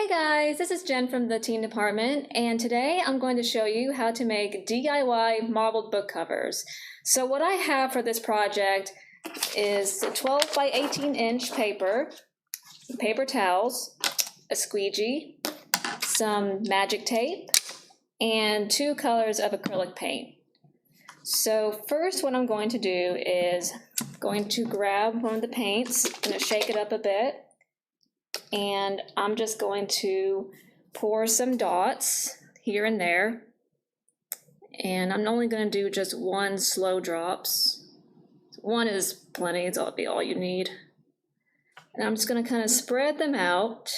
Hey guys, this is Jen from the Teen Department, and today I'm going to show you how to make DIY marbled book covers. So what I have for this project is 12 by 18 inch paper towels, a squeegee, some magic tape, and 2 colors of acrylic paint. So first what I'm going to do is going to grab one of the paints, I'm going to shake it up a bit, and I'm just going to pour some dots here and there, and I'm only going to do just 1 slow drops. 1 is plenty, it's be all you need. And I'm just going to kind of spread them out.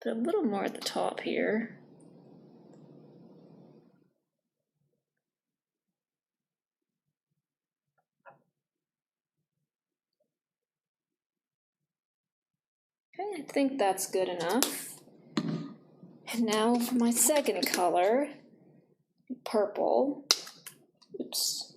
Put a little more at the top here. Okay, I think that's good enough. And now for my second color, purple. Oops.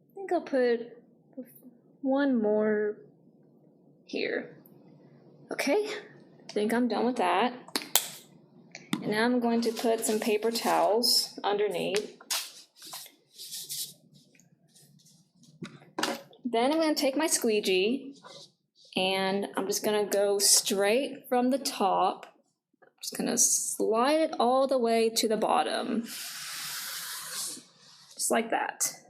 I think I'll put 1 more here. Okay, I think I'm done with that. And now I'm going to put some paper towels underneath. Then I'm going to take my squeegee and I'm just going to go straight from the top. I'm just going to slide it all the way to the bottom. Just like that.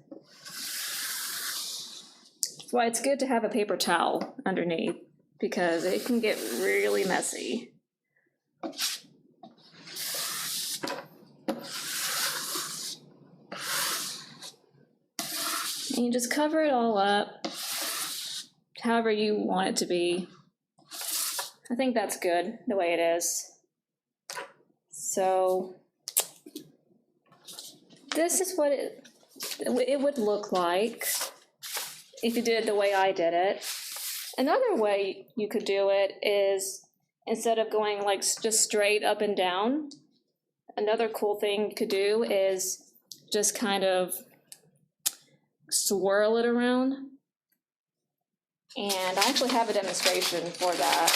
That's why it's good to have a paper towel underneath, because it can get really messy. And you just cover it all up however you want it to be. I think that's good the way it is. So this is what it would look like if you did it the way I did it. Another way you could do it is, instead of going like just straight up and down, another cool thing you could do is just kind of swirl it around. And I actually have a demonstration for that.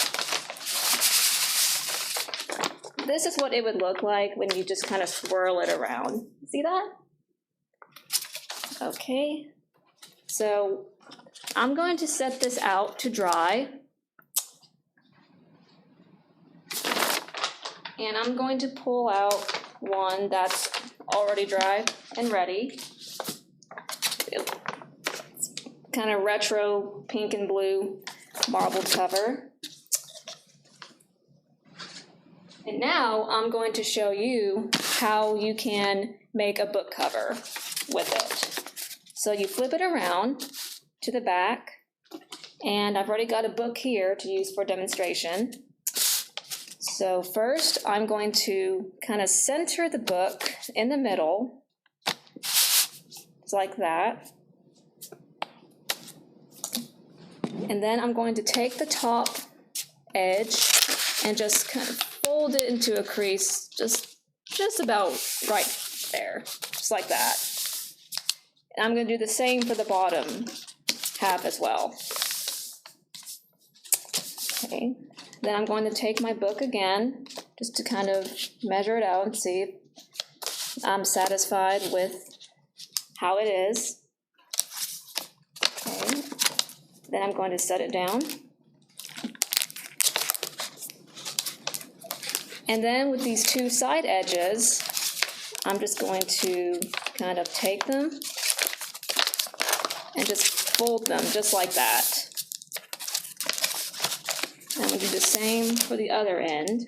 This is what it would look like when you just kind of swirl it around. See that? Okay, so I'm going to set this out to dry. And I'm going to pull out one that's already dry and ready. It's kind of retro pink and blue marbled cover. And now I'm going to show you how you can make a book cover with it. So you flip it around to the back, and I've already got a book here to use for demonstration. So first I'm going to kind of center the book in the middle, just like that. And then I'm going to take the top edge and just kind of fold it into a crease, just about right there, just like that. And I'm going to do the same for the bottom half as well. Okay, then I'm going to take my book again, just to kind of measure it out and see if I'm satisfied with how it is. Okay, then I'm going to set it down. And then with these 2 side edges, I'm just going to kind of take them and just fold them just like that. I'm going to do the same for the other end.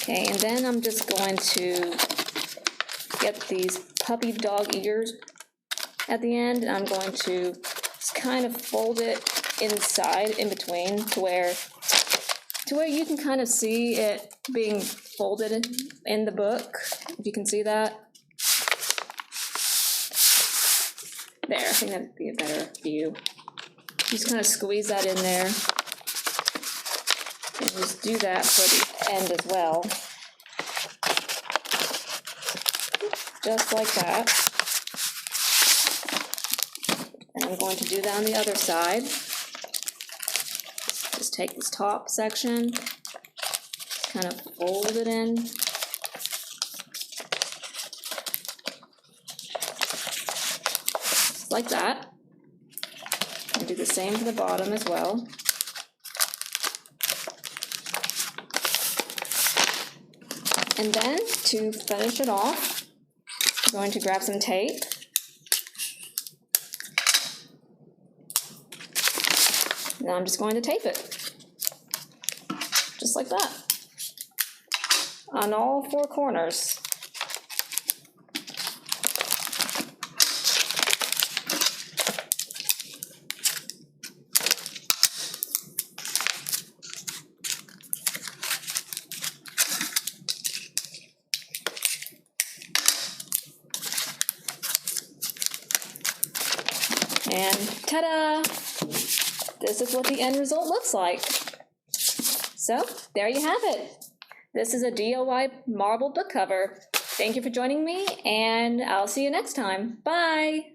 Okay, and then I'm just going to get these puppy dog ears at the end, and I'm going to just kind of fold it inside, in between, to where you can kind of see it being folded in the book, if you can see that. There, I think that'd be a better view. Just kind of squeeze that in there. And just do that for the end as well. Just like that. And I'm going to do that on the other side. Just take this top section, just kind of fold it in. Just like that. And do the same for the bottom as well. And then, to finish it off, I'm going to grab some tape. Now I'm just going to tape it, just like that, on all four corners. And ta-da! This is what the end result looks like. So, there you have it. This is a DIY marble book cover. Thank you for joining me, and I'll see you next time. Bye!